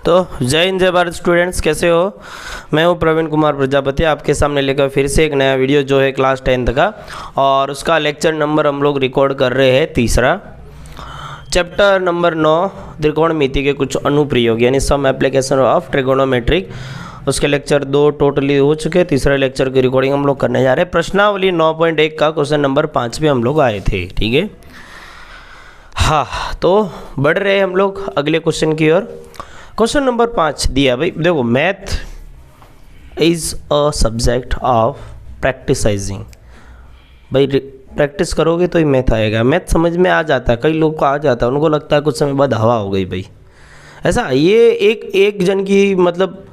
तो जय हिंद जय भारत स्टूडेंट्स, कैसे हो। मैं हूं प्रवीण कुमार प्रजापति, आपके सामने लेकर फिर से एक नया वीडियो जो है क्लास 10th का, और उसका लेक्चर नंबर हम लोग रिकॉर्ड कर रहे हैं तीसरा, चैप्टर नंबर 9 त्रिकोणमिति के कुछ अनुप्रयोग यानी सम एप्लीकेशन ऑफ ट्रिगोनोमेट्रिक। उसके लेक्चर 2 टोटली हो चुके, तीसरे लेक्चर की रिकॉर्डिंग हम लोग करने जा रहे हैं। प्रश्नावली 9.1 का क्वेश्चन नंबर 5 पे हम लोग आए थे, ठीक है। हाँ, तो बढ़ रहे हैं हम लोग अगले क्वेश्चन की ओर। क्वेश्चन नंबर 5 दिया भाई, देखो, math is a subject of practising. भाई प्रैक्टिस करोगे तो ही मैथ आएगा। मैथ समझ में आ जाता है, कई लोग को आ जाता है, उनको लगता है कुछ समय बाद हवा हो गई भाई। ऐसा ये एक जन की मतलब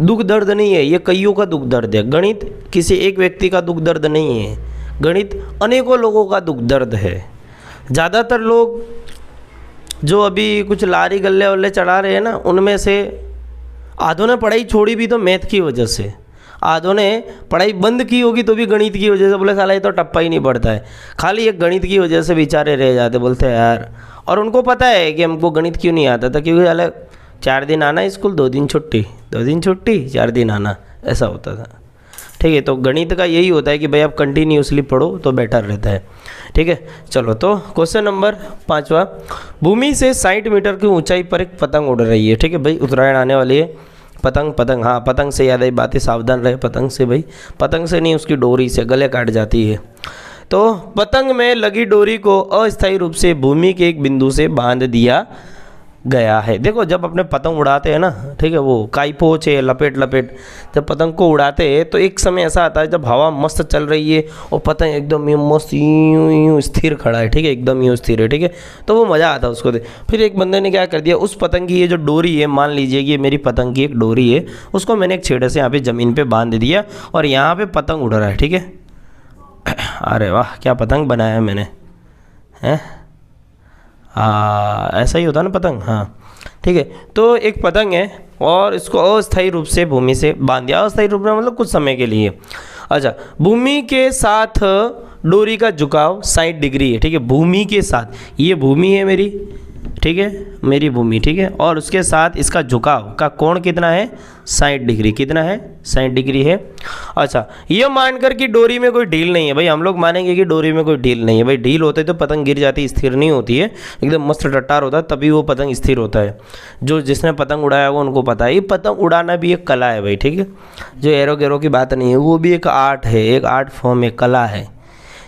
दुख दर्द नहीं है, ये कईयों का दुख दर्द है। गणित किसी एक व्यक्ति का दुख दर्द नहीं है, गणित अनेकों लोगों का दुख दर्द है। ज़्यादातर लोग जो अभी कुछ लारी गल्ले वल्ले चढ़ा रहे हैं ना, उनमें से आधों ने पढ़ाई छोड़ी भी तो मैथ की वजह से, आधों ने पढ़ाई बंद की होगी तो भी गणित की वजह से। बोले साला ये तो टप्पा ही नहीं पड़ता है, खाली एक गणित की वजह से बेचारे रह जाते। बोलते हैं यार, और उनको पता है कि हमको गणित क्यों नहीं आता था, क्योंकि साला 4 दिन आना स्कूल, 2 दिन छुट्टी, 2 दिन छुट्टी, 4 दिन आना, ऐसा होता था, ठीक है। तो गणित का यही होता है कि भाई आप कंटिन्यूसली पढ़ो तो बेटर रहता है, ठीक है। चलो, तो क्वेश्चन नंबर 5वां, भूमि से 60 मीटर की ऊंचाई पर एक पतंग उड़ रही है, ठीक है भाई। उत्तरायण आने वाली है। पतंग, हाँ, पतंग से याद आई बातें, सावधान रहे पतंग से भाई, पतंग से नहीं, उसकी डोरी से, गले काट जाती है। तो पतंग में लगी डोरी को अस्थायी रूप से भूमि के एक बिंदु से बांध दिया गया है। देखो, जब अपने पतंग उड़ाते हैं ना, ठीक है, वो काईपोच है, लपेट जब पतंग को उड़ाते हैं तो एक समय ऐसा आता है जब हवा मस्त चल रही है और पतंग एकदम मस्त यूं स्थिर खड़ा है, ठीक है, एकदम यूं स्थिर है, ठीक है। तो वो मज़ा आता है उसको देख। फिर एक बंदे ने क्या कर दिया, उस पतंग की ये जो डोरी है, मान लीजिए कि ये मेरी पतंग की एक डोरी है, उसको मैंने एक छेड़े से यहाँ पे ज़मीन पे बांध दिया और यहाँ पे पतंग उड़ रहा है, ठीक है। अरे वाह, क्या पतंग बनाया है मैंने, हैं। हाँ, ऐसा ही होता है ना पतंग, हाँ, ठीक है। तो एक पतंग है और इसको अस्थायी रूप से भूमि से बांध दिया। अस्थायी रूप में मतलब कुछ समय के लिए। अच्छा, भूमि के साथ डोरी का झुकाव 60 डिग्री है, ठीक है। भूमि के साथ, ये भूमि है मेरी, ठीक है, मेरी भूमि, ठीक है, और उसके साथ इसका झुकाव का कोण कितना है, 60 डिग्री। कितना है, 60 डिग्री है। अच्छा, ये मानकर कि डोरी में कोई ढील नहीं है भाई, हम लोग मानेंगे कि डोरी में कोई ढील नहीं है भाई। ढील होते तो पतंग गिर जाती, स्थिर नहीं होती है, एकदम मस्त टट्टार होता है, तभी वो पतंग स्थिर होता है। जो जिसने पतंग उड़ाया वो उनको पता है। ये पतंग उड़ाना भी एक कला है भाई, ठीक है। जो एरो गेरो की बात नहीं है, वो भी एक आर्ट है, एक आर्ट फॉर्म, एक कला है।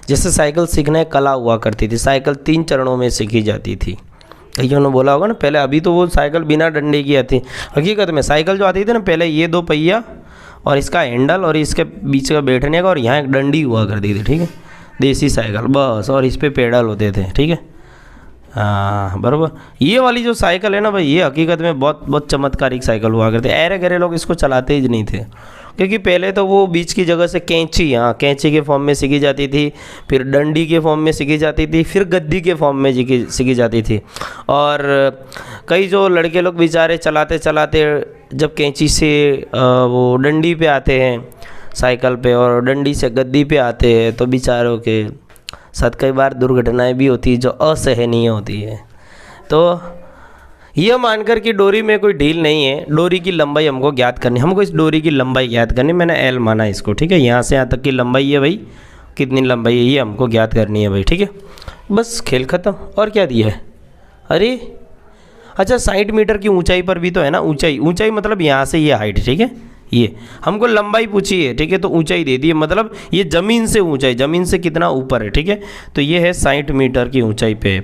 जैसे साइकिल सीखना एक कला हुआ करती थी, साइकिल 3 चरणों में सीखी जाती थी। कईयों ने बोला होगा ना, पहले, अभी तो वो साइकिल बिना डंडे की आती। हकीकत में साइकिल जो आती थी ना, पहले ये 2 पहिया और इसका हैंडल और इसके बीच का बैठने का, और यहाँ एक डंडी हुआ करती थी, ठीक है, देसी साइकिल बस, और इस पे पेडल होते थे, ठीक है। हाँ, बराबर। ये वाली जो साइकिल है ना भाई, ये हकीकत में बहुत चमत्कारिक साइकिल हुआ करते। ऐरे गहरे लोग इसको चलाते ही नहीं थे, क्योंकि पहले तो वो बीच की जगह से कैंची, हाँ, कैंची के फॉर्म में सीखी जाती थी, फिर डंडी के फॉर्म में सीखी जाती थी, फिर गद्दी के फॉर्म में सीखी जाती थी। और कई जो लड़के लोग बेचारे चलाते चलाते जब कैंची से वो डंडी पे आते हैं साइकिल पे, और डंडी से गद्दी पे आते हैं, तो बेचारों के साथ कई बार दुर्घटनाएं भी होती है जो असहनीय होती है। तो यह मानकर कि डोरी में कोई ढील नहीं है, डोरी की लंबाई हमको ज्ञात करनी, हमको इस डोरी की लंबाई ज्ञात करनी। मैंने L माना इसको, ठीक है, यहाँ से यहाँ तक की लंबाई है भाई, कितनी लंबाई है ये हमको ज्ञात करनी है भाई, ठीक है। बस खेल ख़त्म। और क्या दिया है, अरे अच्छा, 60 मीटर की ऊंचाई पर भी तो है ना, ऊंचाई मतलब यहाँ से ये हाइट, ठीक है, ये हमको लंबाई पूछी है, ठीक है, तो ऊंचाई दे दी है, मतलब ये ज़मीन से ऊंचाई, ज़मीन से कितना ऊपर है, ठीक है। तो ये है 60 मीटर की ऊंचाई पे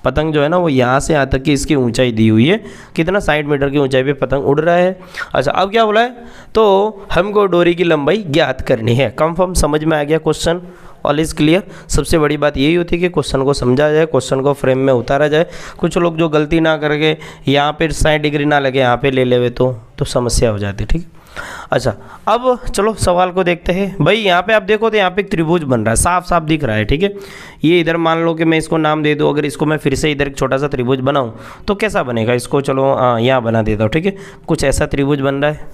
पतंग जो है ना, वो यहाँ से यहाँ तक की इसकी ऊंचाई दी हुई है। कितना, 60 मीटर की ऊंचाई पे पतंग उड़ रहा है। अच्छा, अब क्या बोला है, तो हमको डोरी की लंबाई ज्ञात करनी है। कंफर्म समझ में आ गया क्वेश्चन, ऑल इज़ क्लियर। सबसे बड़ी बात यही होती है कि क्वेश्चन को समझा जाए, क्वेश्चन को फ्रेम में उतारा जाए। कुछ लोग जो गलती ना करके यहाँ पे 60 डिग्री ना लगे, यहाँ पे ले लेवे तो समस्या हो जाती, ठीक है। अच्छा, अब चलो सवाल को देखते हैं भाई। यहाँ पे आप देखो तो यहाँ पे एक त्रिभुज बन रहा है, साफ साफ दिख रहा है, ठीक है। ये इधर मान लो कि मैं इसको नाम दे दूँ, अगर इसको मैं फिर से इधर एक छोटा सा त्रिभुज बनाऊँ तो कैसा बनेगा, इसको चलो यहाँ बना देता हूँ, ठीक है। कुछ ऐसा त्रिभुज बन रहा है,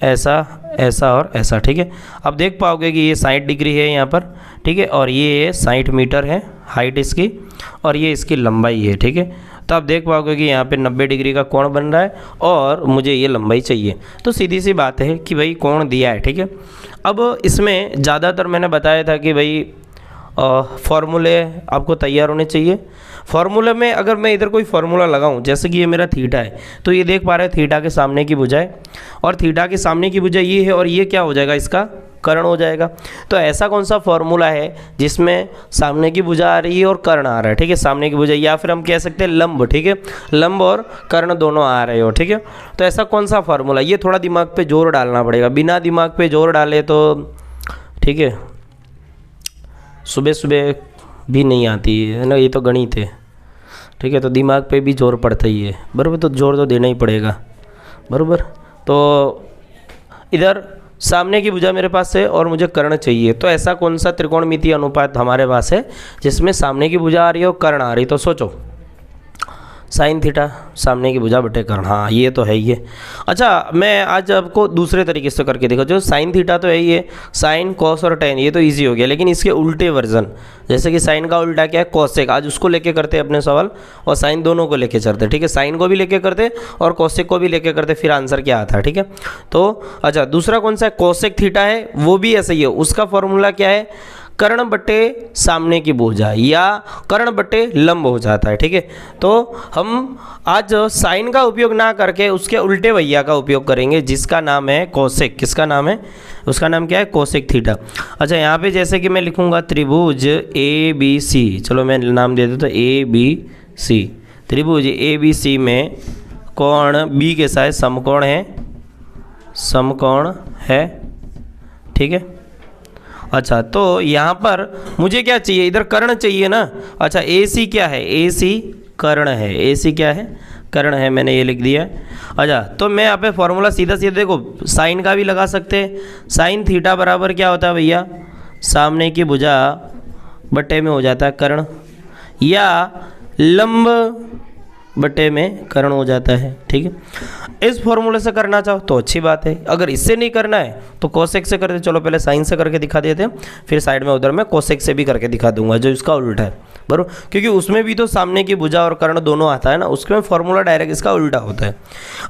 ऐसा, ऐसा और ऐसा, ठीक है। अब देख पाओगे कि ये 60 डिग्री है यहाँ पर, ठीक है, और ये 60 मीटर है हाइट इसकी, और ये इसकी लंबाई है, ठीक है। तो आप देख पाओगे कि यहाँ पे 90 डिग्री का कोण बन रहा है और मुझे ये लंबाई चाहिए। तो सीधी सी बात है कि भाई कोण दिया है, ठीक है। अब इसमें ज़्यादातर मैंने बताया था कि भाई फॉर्मूले आपको तैयार होने चाहिए। फार्मूले में अगर मैं इधर कोई फार्मूला लगाऊं, जैसे कि ये मेरा थीटा है, तो ये देख पा रहे हैं थीटा के सामने की भुजा है और थीटा के सामने की भुजा ये है और ये क्या हो जाएगा, इसका कर्ण हो जाएगा। तो ऐसा कौन सा फॉर्मूला है जिसमें सामने की भुजा आ रही है और कर्ण आ रहा है, ठीक है, सामने की भुजा, या फिर हम कह सकते हैं लंब, ठीक है, लंब और कर्ण दोनों आ रहे हो, ठीक है। तो ऐसा कौन सा फार्मूला, ये थोड़ा दिमाग पे जोर डालना पड़ेगा, बिना दिमाग पे जोर डाले तो ठीक है सुबह सुबह भी नहीं आती है ना, ये तो गणित है, ठीक है, तो दिमाग पे भी जोर पड़ता ही है, बराबर, तो जोर तो देना ही पड़ेगा, बराबर। तो इधर सामने की भुजा मेरे पास है और मुझे कर्ण चाहिए, तो ऐसा कौन सा त्रिकोणमितीय अनुपात हमारे पास है जिसमें सामने की भुजा आ रही है और कर्ण आ रही, तो सोचो साइन थीटा सामने की भुजा बटे कर्ण, हाँ ये तो है ही है। अच्छा मैं आज आपको दूसरे तरीके से करके देखो, जो साइन थीटा तो है ही है, साइन कॉस और टेन ये तो इजी हो गया, लेकिन इसके उल्टे वर्जन, जैसे कि साइन का उल्टा क्या है, कॉसेक, आज उसको लेके करते अपने सवाल, और साइन दोनों को लेके चलते, ठीक है, साइन को भी लेके करते और कॉसेक को भी लेके करते, फिर आंसर क्या आता है, ठीक है। तो अच्छा दूसरा कौन सा है, कॉसेक थीटा है, वो भी ऐसा ही है, उसका फॉर्मूला क्या है, कर्ण बटे सामने की भुजा या कर्ण बटे लंब हो जाता है, ठीक है। तो हम आज साइन का उपयोग ना करके उसके उल्टे भैया का उपयोग करेंगे, जिसका नाम है कोसेक, किसका नाम है, उसका नाम क्या है, कोसेक थीटा। अच्छा यहाँ पे जैसे कि मैं लिखूंगा त्रिभुज ए बी सी, चलो मैं नाम दे देता हूँ ए बी सी, त्रिभुज ए बी सी में कोण बी के साथ समकोण है, समकोण है, ठीक है। अच्छा तो यहाँ पर मुझे क्या चाहिए, इधर कर्ण चाहिए ना। अच्छा ए सी क्या है, ए सी कर्ण है, ए सी क्या है, कर्ण है, मैंने ये लिख दिया है। अच्छा तो मैं यहाँ पे फॉर्मूला सीधा सीधा देखो, साइन का भी लगा सकते हैं, साइन थीटा बराबर क्या होता है भैया, सामने की भुजा बटे में हो जाता है कर्ण, या लंब बटे में कर्ण हो जाता है, ठीक है। इस फॉर्मूले से करना चाहो तो अच्छी बात है, अगर इससे नहीं करना है तो कोसेक से करते, चलो पहले साइन से करके दिखा देते हैं, फिर साइड में उधर मैं कोसेक से भी करके दिखा दूंगा जो इसका उल्टा है, बराबर, क्योंकि उसमें भी तो सामने की भुजा और कर्ण दोनों आता है ना, उसमें फॉर्मूला डायरेक्ट इसका उल्टा होता है।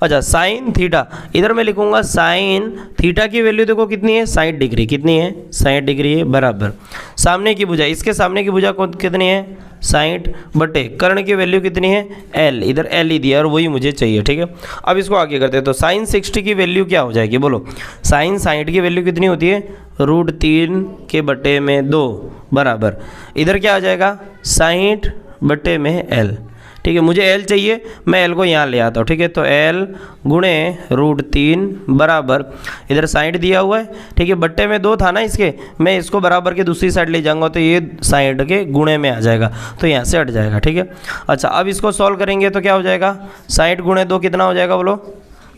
अच्छा साइन थीटा, इधर मैं लिखूंगा साइन थीटा की वैल्यू देखो कितनी है, 60 डिग्री, कितनी है, 60 डिग्री है, बराबर, सामने की भुजा, इसके सामने की भुजा कितनी है, 60 बटे कर्ण की वैल्यू कितनी है, एल, इधर एल ही दिया और वही मुझे चाहिए, ठीक है। अब इसको आगे करते हैं, तो साइन 60 की वैल्यू क्या हो जाएगी, बोलो, साइन 60 की वैल्यू कितनी होती है, √3 के बटे में 2 बराबर, इधर क्या आ जाएगा 60 बटे में एल, ठीक है, मुझे एल चाहिए, मैं एल को यहाँ ले आता हूँ, ठीक है, तो एल गुणे √3 बराबर, इधर 60 दिया हुआ है, ठीक है, बट्टे में 2 था ना इसके, मैं इसको बराबर के दूसरी साइड ले जाऊँगा तो ये 60 के गुणे में आ जाएगा, तो यहाँ से हट जाएगा, ठीक है। अच्छा अब इसको सॉल्व करेंगे तो क्या हो जाएगा, 60 गुणे 2 कितना हो जाएगा, बोलो,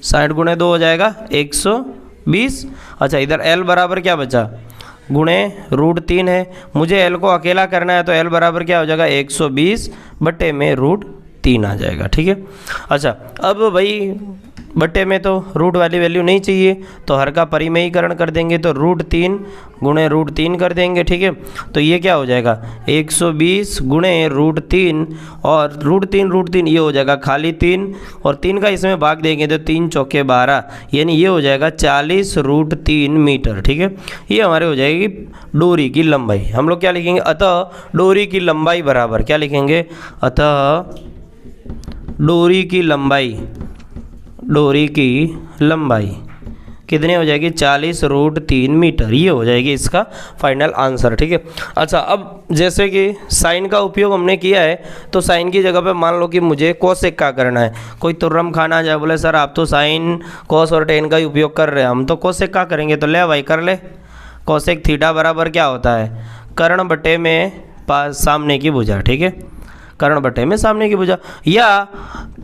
60 गुणे 2 हो जाएगा 120। अच्छा इधर एल बराबर क्या बचा, गुणे √3 है, मुझे एल को अकेला करना है, तो एल बराबर क्या हो जाएगा 120 बटे में √3 आ जाएगा, ठीक है। अच्छा अब भाई बटे में तो रूट वाली वैल्यू नहीं चाहिए, तो हर का परिमेयीकरण कर देंगे, तो √3 गुणे √3 कर देंगे, ठीक है। तो ये क्या हो जाएगा 120 गुणे √3 और √3 ये हो जाएगा खाली 3 और 3 का इसमें भाग देंगे तो 3 चौके 12, यानी ये हो जाएगा 40 √3 मीटर, ठीक है। ये हमारे हो जाएगी डोरी की लंबाई। हम लोग क्या लिखेंगे, अतः डोरी की लंबाई बराबर क्या लिखेंगे, अतः डोरी की लंबाई कितनी हो जाएगी 40 √3 मीटर, ये हो जाएगी इसका फाइनल आंसर, ठीक है। अच्छा अब जैसे कि साइन का उपयोग हमने किया है, तो साइन की जगह पे मान लो कि मुझे कोसेक का करना है, कोई तुर्रम खाना जाए, बोले सर आप तो साइन कॉस और टेन का ही उपयोग कर रहे हैं, हम तो कोसेक का करेंगे, तो ले भाई कर ले, कोसेक थीटा बराबर क्या होता है, कर्ण बटे में सामने की भुजा, ठीक है, कर्ण बटे में सामने की भुजा, या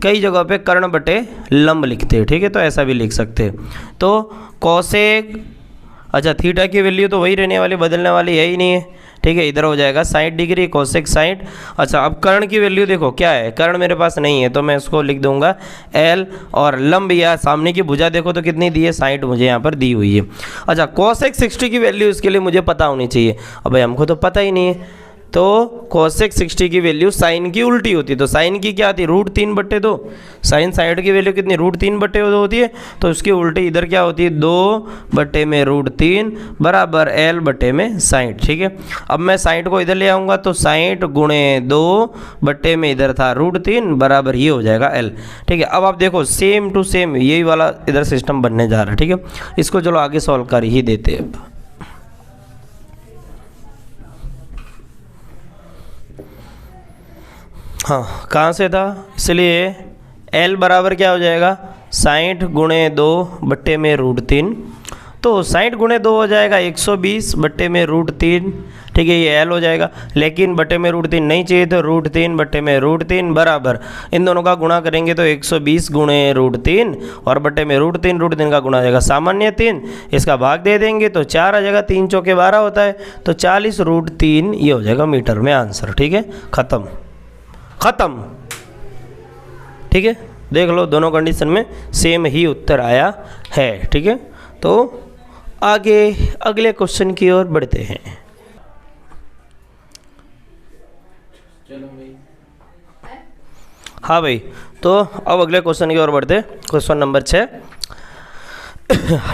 कई जगहों पे कर्ण बटे लंब लिखते हैं, ठीक है, तो ऐसा भी लिख सकते हैं। तो कोसेक, अच्छा थीटा की वैल्यू तो वही रहने वाली, बदलने वाली है ही नहीं है, ठीक है, इधर हो जाएगा 60 डिग्री, कोसेक 60। अच्छा अब कर्ण की वैल्यू देखो क्या है, कर्ण मेरे पास नहीं है, तो मैं इसको लिख दूंगा एल, और लंब या सामने की भुजा देखो तो कितनी दी है, 60 मुझे यहाँ पर दी हुई है। अच्छा कोसेक 60 की वैल्यू इसके लिए मुझे पता होनी चाहिए, अब भाई हमको तो पता ही नहीं है, तो कोसेक 60 की वैल्यू साइन की उल्टी होती है। तो साइन की क्या आती है, √3/2। साइन 60 की वैल्यू कितनी, √3/2 होती है। तो उसकी उल्टी इधर क्या होती है, 2/√3 बराबर L/60। ठीक है, अब मैं 60 को इधर ले आऊँगा तो 60 गुणे 2 में इधर था √3 बराबर ये हो जाएगा L। ठीक है, अब आप देखो सेम टू सेम यही वाला इधर सिस्टम बनने जा रहा है। ठीक है, इसको चलो आगे सॉल्व कर ही देते हैं। हाँ, कहाँ से था, इसलिए L बराबर क्या हो जाएगा, 60 गुणे 2/√3। तो 60 गुणे 2 हो जाएगा 120/√3। ठीक है, ये L हो जाएगा, लेकिन /√3 नहीं चाहिए तो √3/√3 बराबर इन दोनों का गुणा करेंगे तो 120 गुणे √3 और √3 का गुणा आ जाएगा सामान्य 3, इसका भाग दे देंगे तो 4 आ जाएगा, 3 चौके 12 होता है, तो 40√3 ये हो जाएगा मीटर में आंसर। ठीक है, ख़त्म। ठीक है, देख लो दोनों कंडीशन में सेम ही उत्तर आया है। ठीक है, तो आगे अगले क्वेश्चन की ओर बढ़ते हैं। चलो भाई, हाँ भाई, तो अब अगले क्वेश्चन की ओर बढ़ते। क्वेश्चन नंबर 6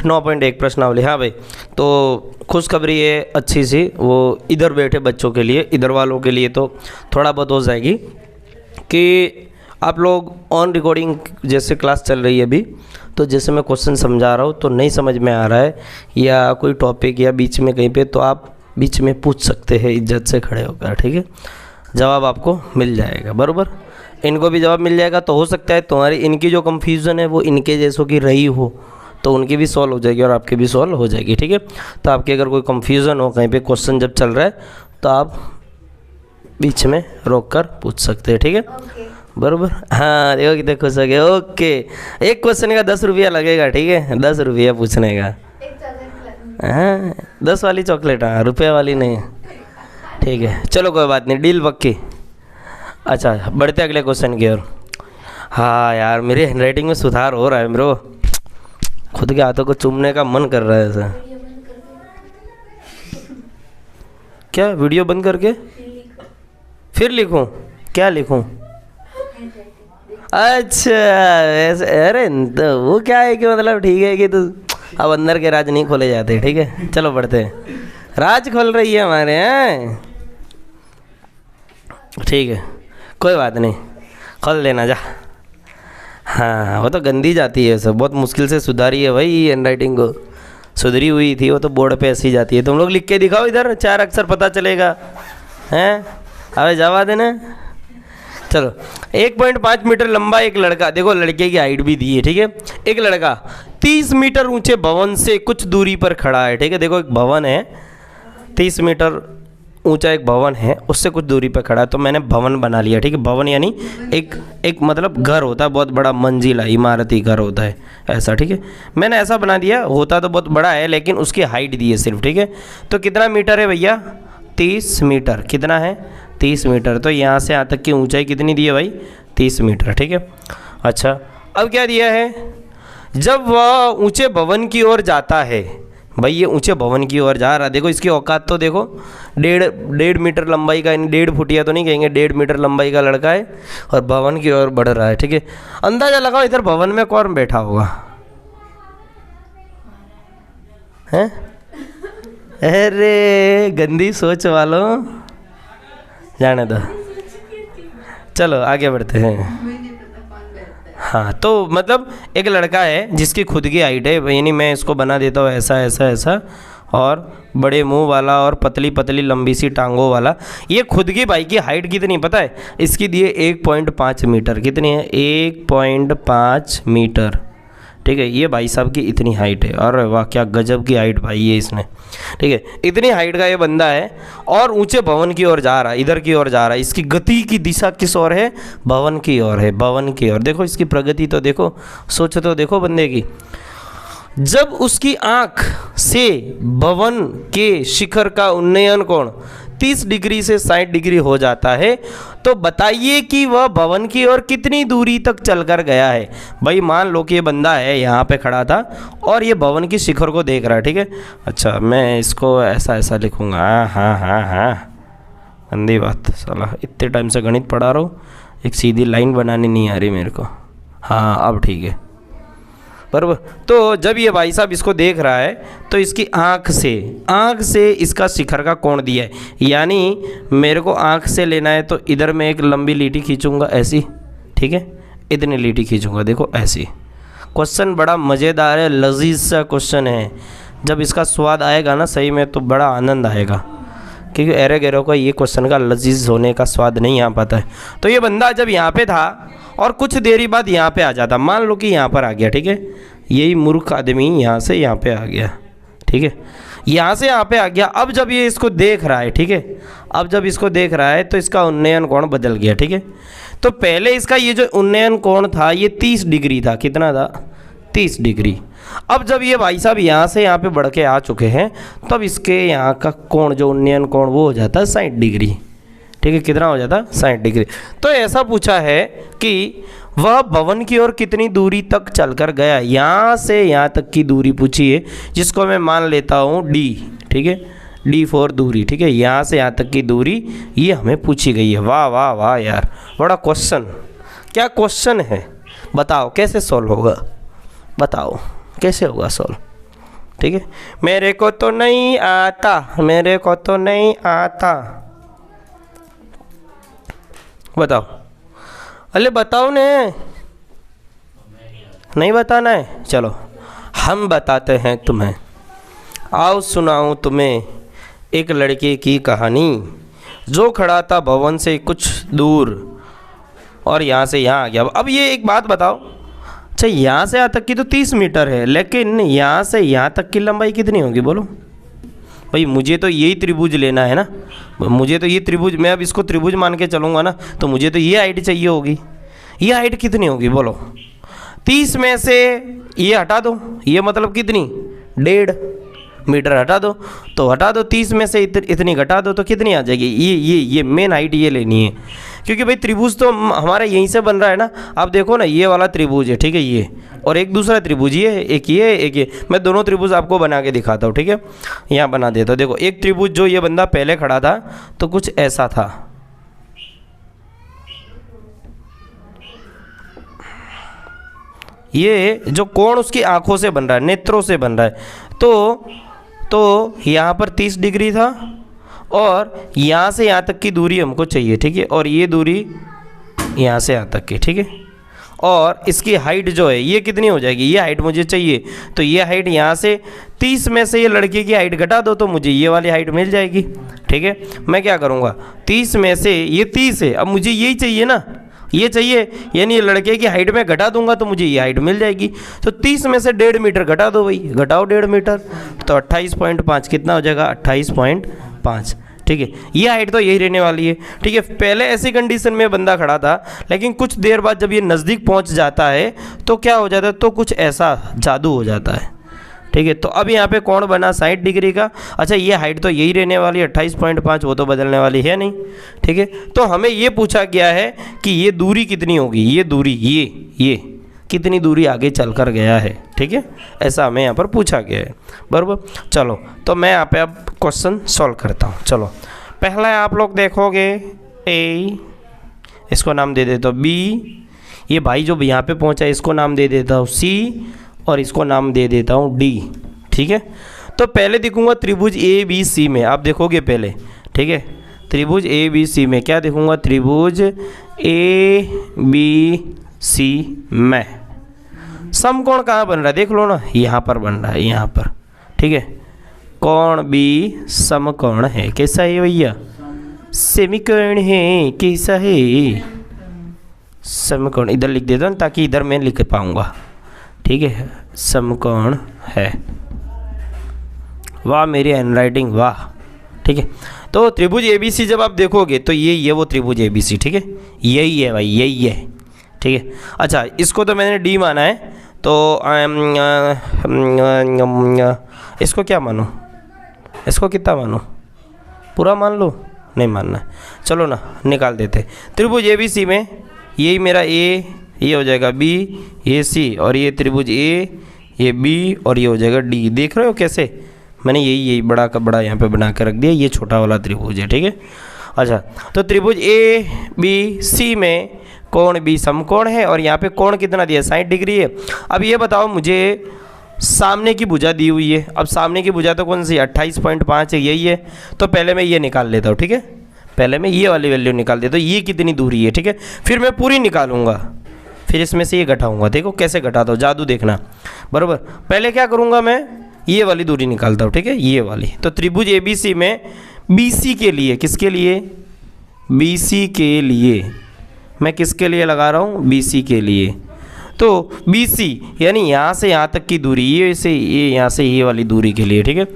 9.1 प्रश्नावली। हाँ भाई, तो खुशखबरी है अच्छी सी, वो इधर बैठे बच्चों के लिए, इधर वालों के लिए तो थोड़ा बहुत हो जाएगी कि आप लोग ऑन रिकॉर्डिंग जैसे क्लास चल रही है अभी, तो जैसे मैं क्वेश्चन समझा रहा हूँ तो नहीं समझ में आ रहा है या कोई टॉपिक या बीच में कहीं पे, तो आप बीच में पूछ सकते हैं इज्जत से खड़े होकर। ठीक है, जवाब आपको मिल जाएगा, बराबर इनको भी जवाब मिल जाएगा। तो हो सकता है तुम्हारी इनकी जो कन्फ्यूज़न है वो इनके जैसों की रही हो, तो उनकी भी सॉल्व हो जाएगी और आपकी भी सॉल्व हो जाएगी। ठीक है, तो आपकी अगर कोई कन्फ्यूज़न हो कहीं पे क्वेश्चन जब चल रहा है तो आप बीच में रोक कर पूछ सकते हैं। ठीक है, बराबर। हाँ, देखो कितने खुश हो गए। ओके, एक क्वेश्चन का 10 रुपया लगेगा। ठीक है, 10 रुपया पूछने का। हाँ, 10 वाली चॉकलेट, हाँ, रुपये वाली नहीं। ठीक है, चलो कोई बात नहीं, डील पक्की। अच्छा, बढ़ते अगले क्वेश्चन की ओर। हाँ यार, मेरी हैंडराइटिंग में सुधार हो रहा है मेरे को, खुद के हाथों को चूमने का मन कर रहा है ऐसा। क्या वीडियो बंद करके फिर लिखूं, क्या लिखूं? अच्छा ऐसे, अरे तो वो क्या है कि मतलब ठीक है कि तो अब अंदर के राज नहीं खोले जाते। ठीक है, चलो बढ़ते हैं। राज खोल रही है हमारे हैं, ठीक है, कोई बात नहीं, खोल लेना जा। हाँ, वो तो गंदी जाती है सब, बहुत मुश्किल से सुधारी है भाई हैंडराइटिंग को, सुधरी हुई थी वो तो बोर्ड पे ऐसी जाती है। तुम लोग लिख के दिखाओ इधर, 4 अक्षर पता चलेगा हैं। अबे जवा देना। चलो, 1.5 मीटर लंबा एक लड़का, देखो लड़के की हाइट भी दी है। ठीक है, एक लड़का 30 मीटर ऊंचे भवन से कुछ दूरी पर खड़ा है। ठीक है, देखो एक भवन है, 30 मीटर ऊंचा एक भवन है, उससे कुछ दूरी पर खड़ा है, तो मैंने भवन बना लिया। ठीक है, भवन यानी एक मतलब घर होता है, बहुत बड़ा मंजिला इमारती घर होता है ऐसा। ठीक है, मैंने ऐसा बना दिया, होता तो बहुत बड़ा है लेकिन उसकी हाइट दी है सिर्फ। ठीक है, तो कितना मीटर है भैया, 30 मीटर। कितना है, 30 मीटर। तो यहाँ से यहाँ तक की ऊंचाई कितनी दी है भाई, 30 मीटर। ठीक है, अच्छा अब क्या दिया है, जब वह ऊंचे भवन की ओर जाता है, भाई ये ऊंचे भवन की ओर जा रहा है, देखो इसकी औकात तो देखो, 1.5 मीटर लंबाई का, 1.5 फुटिया तो नहीं कहेंगे, 1.5 मीटर लंबाई का लड़का है और भवन की ओर बढ़ रहा है। ठीक है, अंदाजा लगाओ इधर भवन में कौन बैठा होगा, हैं? अरे गंदी सोच वालों, जाने दो, चलो आगे बढ़ते हैं। हाँ, तो मतलब एक लड़का है जिसकी खुद की हाइट है, यानी मैं इसको बना देता हूँ ऐसा ऐसा ऐसा, और बड़े मुंह वाला और पतली पतली लंबी सी टांगों वाला। ये खुद की भाई की हाइट कितनी पता है, इसकी दी है 1.5 मीटर। कितनी है, 1.5 मीटर। ठीक है, ये भाई साहब की इतनी हाइट है, और वाह क्या गजब की हाइट भाई ये इसने। ठीक है, इतनी हाइट का ये बंदा है और ऊंचे भवन की ओर जा रहा है, इधर की ओर जा रहा है। इसकी गति की दिशा किस ओर है, भवन की ओर है, भवन की ओर। देखो इसकी प्रगति तो देखो, सोच तो देखो बंदे की। जब उसकी आंख से भवन के शिखर का उन्नयन कोण 30 डिग्री से 60 डिग्री हो जाता है, तो बताइए कि वह भवन की ओर कितनी दूरी तक चलकर गया है। भाई मान लो कि ये बंदा है यहाँ पे खड़ा था और ये भवन की शिखर को देख रहा है। ठीक है, अच्छा मैं इसको ऐसा ऐसा लिखूँगा, हाँ हाँ हाँ, अंधी बात, साला इतने टाइम से गणित पढ़ा रहा हूँ, एक सीधी लाइन बनानी नहीं आ रही मेरे को। हाँ अब ठीक है बराबर। तो जब ये भाई साहब इसको देख रहा है तो इसकी आँख से इसका शिखर का कोण दिया है, यानी मेरे को आँख से लेना है तो इधर मैं एक लंबी लीटी खींचूंगा ऐसी, ठीक है, इतनी लीटी खींचूंगा, देखो ऐसी। क्वेश्चन बड़ा मज़ेदार है, लजीज सा क्वेश्चन है। जब इसका स्वाद आएगा ना सही में तो बड़ा आनंद आएगा, क्योंकि एरे गैरों का ये क्वेश्चन का लजीज होने का स्वाद नहीं आ पाता है। तो ये बंदा जब यहाँ पे था और कुछ देरी बाद यहाँ पे आ जाता, मान लो कि यहाँ पर आ गया, ठीक है, यही मूर्ख आदमी यहाँ से यहाँ पे आ गया, ठीक है, यहाँ से यहाँ पे आ गया। अब जब ये इसको देख रहा है, ठीक है, अब जब इसको देख रहा है तो इसका उन्नयन कोण बदल गया, ठीक है। तो पहले इसका ये जो उन्नयन कोण था ये 30 डिग्री था, कितना था, 30 डिग्री। अब जब ये भाई साहब यहाँ से यहाँ पे बढ़ के आ चुके हैं तब इसके यहाँ का कोण जो उन्नयन कोण वो हो जाता है 60 डिग्री, ठीक है, कितना हो जाता है 60 डिग्री। तो ऐसा पूछा है कि वह भवन की ओर कितनी दूरी तक चलकर गया, यहाँ से यहाँ तक की दूरी पूछी है, जिसको मैं मान लेता हूँ d, ठीक है, d फॉर दूरी, ठीक है, यहाँ से यहाँ तक की दूरी ये हमें पूछी गई है। वाह वाह वाह यार, बड़ा क्वेश्चन, क्या क्वेश्चन है, बताओ कैसे सॉल्व होगा, बताओ कैसे होगा सॉल्व, ठीक है। मेरे को तो नहीं आता, मेरे को तो नहीं आता, बताओ, अरे बताओ ने, नहीं बताना है, चलो हम बताते हैं तुम्हें। आओ सुनाऊं तुम्हें एक लड़के की कहानी, जो खड़ा था भवन से कुछ दूर और यहाँ से यहाँ आ गया। अब ये एक बात बताओ, अच्छा यहाँ से यहाँ तक की तो 30 मीटर है, लेकिन यहाँ से यहाँ तक की लंबाई कितनी होगी बोलो भाई। मुझे तो यही त्रिभुज लेना है ना, मुझे तो ये त्रिभुज, मैं अब इसको त्रिभुज मान के चलूँगा ना, तो मुझे तो ये हाइट चाहिए होगी। ये हाइट कितनी होगी बोलो, 30 में से ये हटा दो, ये मतलब कितनी, 1.5 मीटर हटा दो, तो हटा दो 30 में से इतनी घटा दो तो कितनी आ जाएगी, ये मेन हाइट ये लेनी है, क्योंकि भाई त्रिभुज तो हमारा यहीं से बन रहा है ना। आप देखो ना ये वाला त्रिभुज है, ठीक है, ये और एक दूसरा त्रिभुज ये है, एक ये, मैं दोनों त्रिभुज आपको बना के दिखाता हूँ, ठीक है, यहाँ बना देता हूँ। देखो एक त्रिभुज जो ये बंदा पहले खड़ा था तो कुछ ऐसा था, ये जो कोण उसकी आंखों से बन रहा है, नेत्रों से बन रहा है, तो यहाँ पर 30 डिग्री था और यहाँ से यहाँ तक की दूरी हमको चाहिए, ठीक है, और ये दूरी यहाँ से यहाँ तक की, ठीक है, और इसकी हाइट जो है ये कितनी हो जाएगी, ये हाइट मुझे चाहिए, तो ये हाइट यहाँ से 30 में से ये लड़के की हाइट घटा दो तो मुझे ये वाली हाइट मिल जाएगी, ठीक है। मैं क्या करूँगा, 30 में से ये 30 है, अब मुझे यही चाहिए ना, ये चाहिए, यानी ये लड़के की हाइट में घटा दूंगा तो मुझे ये हाइट मिल जाएगी। तो 30 में से 1.5 मीटर घटा दो भाई, घटाओ 1.5 मीटर, तो 28.5 कितना हो जाएगा, 28.5, ठीक है। ये हाइट तो यही रहने वाली है, ठीक है। पहले ऐसी कंडीशन में बंदा खड़ा था, लेकिन कुछ देर बाद जब ये नज़दीक पहुंच जाता है तो क्या हो जाता है, तो कुछ ऐसा जादू हो जाता है, ठीक है। तो अब यहाँ पे कोण बना 60 डिग्री का। अच्छा ये हाइट तो यही रहने वाली है 28.5, वो तो बदलने वाली है नहीं, ठीक है। तो हमें ये पूछा गया है कि ये दूरी कितनी होगी, ये दूरी ये कितनी दूरी आगे चल कर गया है, ठीक है, ऐसा हमें यहाँ पर पूछा गया है, बराबर। चलो तो मैं यहाँ पे अब क्वेश्चन सॉल्व करता हूँ। चलो पहला आप लोग देखोगे ए, इसको नाम दे देता हूँ बी, ये भाई जो यहाँ पे पहुँचा इसको नाम दे देता हूँ सी, और इसको नाम दे देता हूँ डी, ठीक है। तो पहले दिखूंगा त्रिभुज ए बी सी में, आप देखोगे पहले, ठीक है, त्रिभुज ए बी सी में क्या दिखूंगा, त्रिभुज ए बी सी में समकोण कहाँ बन रहा है देख लो ना, यहाँ पर बन रहा है, यहाँ पर, ठीक है। कोण बी समकोण है, कैसा है भैया, सेमीकोण है, कैसा है समकोण, इधर लिख देता हूँ ताकि इधर मैं लिख पाऊँगा, ठीक है, समकोण है। वाह मेरी हैंडराइटिंग वाह, ठीक है। तो त्रिभुज एबीसी जब आप देखोगे तो ये वो त्रिभुज एबीसी, ठीक है, यही है भाई, यही है, ठीक है। अच्छा इसको तो मैंने डी माना है, तो इसको क्या मानो, इसको कितना मानो, पूरा मान लो, नहीं मानना, चलो ना निकाल देते। त्रिभुज एबीसी में यही मेरा ए, ये हो जाएगा बी, ये सी, और ये त्रिभुज ए, ये बी, और ये हो जाएगा डी। देख रहे हो कैसे मैंने यही बड़ा का बड़ा यहाँ पे बना के रख दिया, ये छोटा वाला त्रिभुज है, ठीक है। अच्छा, तो त्रिभुज ए बी सी में कोण बी समकोण है और यहाँ पे कोण कितना दिया 60 डिग्री है। अब ये बताओ मुझे सामने की भुजा दी हुई है। अब सामने की भुजा तो कौन सी 28.5 है, यही है। तो पहले मैं ये निकाल लेता हूँ, ठीक है। पहले मैं ये वाली वैल्यू निकाल देता हूँ, ये कितनी दूरी है, ठीक है। फिर मैं पूरी निकालूंगा, फिर इसमें से ये घटाऊंगा। देखो कैसे घटाता हूँ, जादू देखना, बराबर। पहले क्या करूँगा, मैं ये वाली दूरी निकालता हूँ, ठीक है, ये वाली। तो त्रिभुज ABC में BC के लिए, किसके लिए, BC के लिए, मैं किसके लिए लगा रहा हूँ, BC के लिए। तो BC यानी यहाँ से यहाँ तक की दूरी, ये से ये यहाँ से ये वाली दूरी के लिए, ठीक है।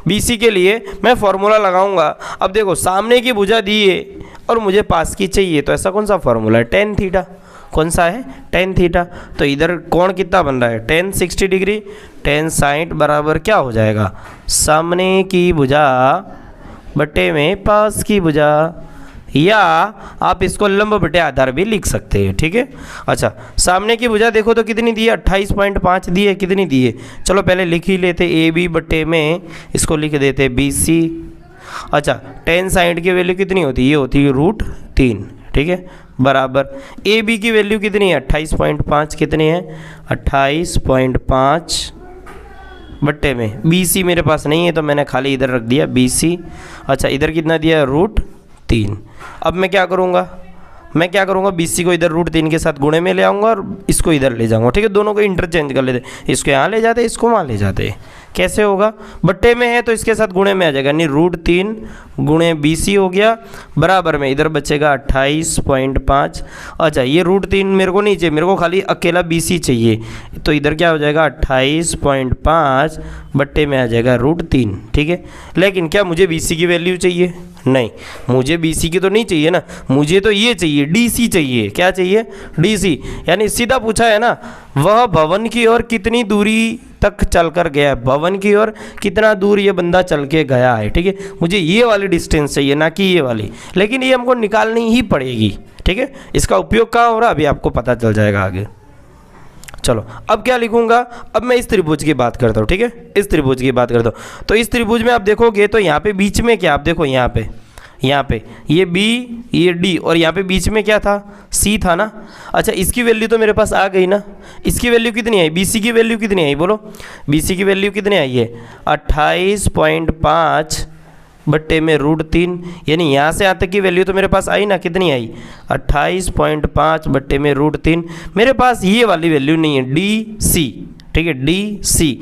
BC के लिए मैं फॉर्मूला लगाऊंगा। अब देखो सामने की भुजा दी है और मुझे पास की चाहिए, तो ऐसा कौन सा फॉर्मूला है, tan थीटा। कौन सा है, tan थीटा। तो इधर कोण कितना बन रहा है, tan 60 डिग्री, tan 60 बराबर क्या हो जाएगा, सामने की भुजा बटे में पास की भुजा, या आप इसको लंब बटे आधार भी लिख सकते हैं, ठीक है। अच्छा, सामने की भुजा देखो तो कितनी दी है, 28.5 दी है, कितनी दी है, चलो पहले लिख ही लेते, AB बटे में इसको लिख देते BC। अच्छा, tan 60 की वैल्यू कितनी होती है, ये होती है √3, ठीक है, बराबर AB की वैल्यू कितनी है 28.5, कितनी है 28.5 बट्टे में BC मेरे पास नहीं है तो मैंने खाली इधर रख दिया BC। अच्छा, इधर कितना दिया √3। अब मैं क्या करूँगा, BC को इधर √3 के साथ गुणे में ले आऊँगा और इसको इधर ले जाऊँगा, ठीक है। दोनों को इंटरचेंज कर लेते, इसको यहाँ ले जाते, इसको वहाँ ले जाते। कैसे होगा, बट्टे में है तो इसके साथ गुणे में आ जाएगा, यानी √3 गुणे BC हो गया, बराबर में इधर बचेगा 28.5। अच्छा, ये √3 मेरे को नहीं चाहिए, मेरे को खाली अकेला BC चाहिए, तो इधर क्या हो जाएगा 28.5 बट्टे में आ जाएगा √3, ठीक है। लेकिन क्या मुझे BC की वैल्यू चाहिए, नहीं, मुझे BC की तो नहीं चाहिए ना, मुझे तो ये चाहिए DC चाहिए। क्या चाहिए, DC। यानी सीधा पूछा है ना, वह भवन की ओर कितनी दूरी तक चलकर गया है, भवन की ओर कितना दूर ये बंदा चल के गया है, ठीक है। मुझे ये वाली डिस्टेंस चाहिए, ना कि ये वाली, लेकिन ये हमको निकालनी ही पड़ेगी, ठीक है। इसका उपयोग कहाँ हो रहा है अभी आपको पता चल जाएगा आगे। चलो, अब क्या लिखूंगा, अब मैं इस त्रिभुज की बात करता हूँ, ठीक है, इस त्रिभुज की बात करता हूँ। तो इस त्रिभुज में आप देखोगे तो यहाँ पे बीच में क्या, आप देखो यहाँ पे ये B, ये D और यहाँ पे बीच में क्या था, C था ना। अच्छा, इसकी वैल्यू तो मेरे पास आ गई ना, इसकी वैल्यू कितनी आई, BC की वैल्यू कितनी आई, बोलो BC की वैल्यू कितनी आई है 28.5 बट्टे में √3, यानी यहाँ से यहाँ तक की वैल्यू तो मेरे पास आई ना, कितनी आई 28.5 बट्टे में √3। मेरे पास ये वाली वैल्यू नहीं है DC, ठीक है, DC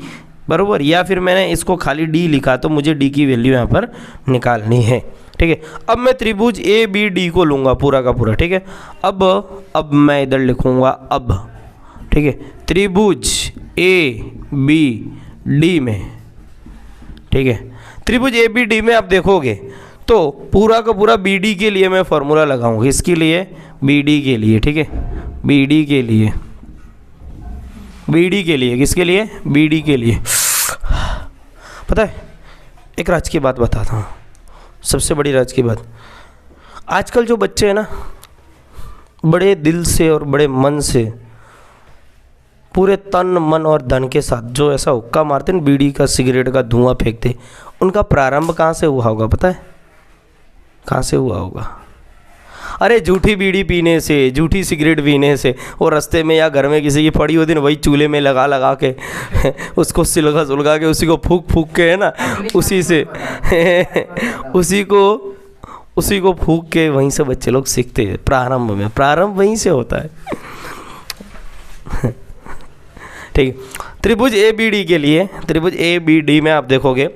बराबर, या फिर मैंने इसको खाली D लिखा तो मुझे D की वैल्यू यहाँ पर निकालनी है, ठीक है। अब मैं त्रिभुज ABD को लूँगा पूरा का पूरा, ठीक है। अब मैं इधर लिखूँगा अब, ठीक है, त्रिभुज ABD में, ठीक है, त्रिभुज ABD में आप देखोगे तो पूरा का पूरा BD के लिए मैं फॉर्मूला लगाऊंगा, इसके लिए BD के लिए, ठीक है, BD के लिए किसके लिए, BD के लिए। पता है, एक राज की बात बताता हूँ, सबसे बड़ी राज की बात, आजकल जो बच्चे हैं ना, बड़े दिल से और बड़े मन से, पूरे तन मन और धन के साथ जो ऐसा हुक्का मारते हैं, बीड़ी का सिगरेट का धुआं फेंकते, उनका प्रारंभ कहाँ से हुआ होगा पता है, कहाँ से हुआ होगा, अरे झूठी बीड़ी पीने से, झूठी सिगरेट पीने से, और रास्ते में या घर में किसी की पड़ी होती ना, वही चूल्हे में लगा के उसको सुलगा के उसी को फूक के, है ना, उसी से उसी को फूक के वहीं से बच्चे लोग सीखते हैं। प्रारंभ वहीं से होता है। ठीक, त्रिभुज ABD के लिए, त्रिभुज ABD में आप देखोगे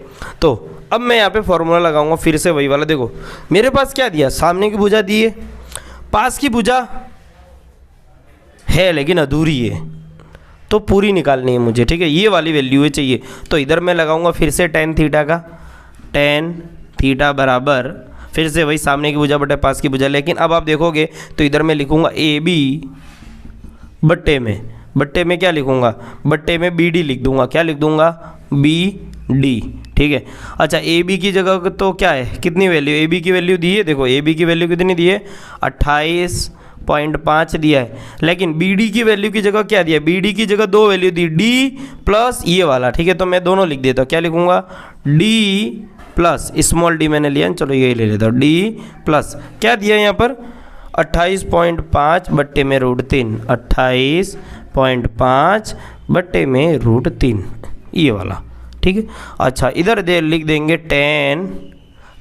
तो अब मैं यहाँ पे फॉर्मूला लगाऊंगा फिर से वही वाला। देखो मेरे पास क्या दिया, सामने की भुजा दी है, पास की भुजा है लेकिन अधूरी है, तो पूरी निकालनी है मुझे, ठीक है, ये वाली वैल्यू है चाहिए। तो इधर मैं लगाऊंगा फिर से tan थीटा का, tan थीटा बराबर फिर से वही सामने की भुजा बटे पास की भुजा, लेकिन अब आप देखोगे तो इधर मैं लिखूंगा AB बट्टे में क्या लिखूंगा, बट्टे में BD लिख दूंगा, क्या लिख दूंगा BD, ठीक है। अच्छा, AB की जगह तो क्या है, कितनी वैल्यू, AB की वैल्यू दी है, देखो AB की वैल्यू कितनी दी है 28.5 दिया है, लेकिन BD की वैल्यू की जगह क्या दिया, BD की जगह दो वैल्यू दी, D प्लस ये वाला, ठीक है। तो मैं दोनों लिख देता हूँ, क्या लिखूंगा D प्लस स्मॉल डी मैंने लिया, चलो यही ले लेता हूँ, डी प्लस क्या दिया यहाँ पर 28.5 बट्टे में √3, 28.5 बट्टे में √3, ये वाला, ठीक है। अच्छा इधर दे लिख देंगे tan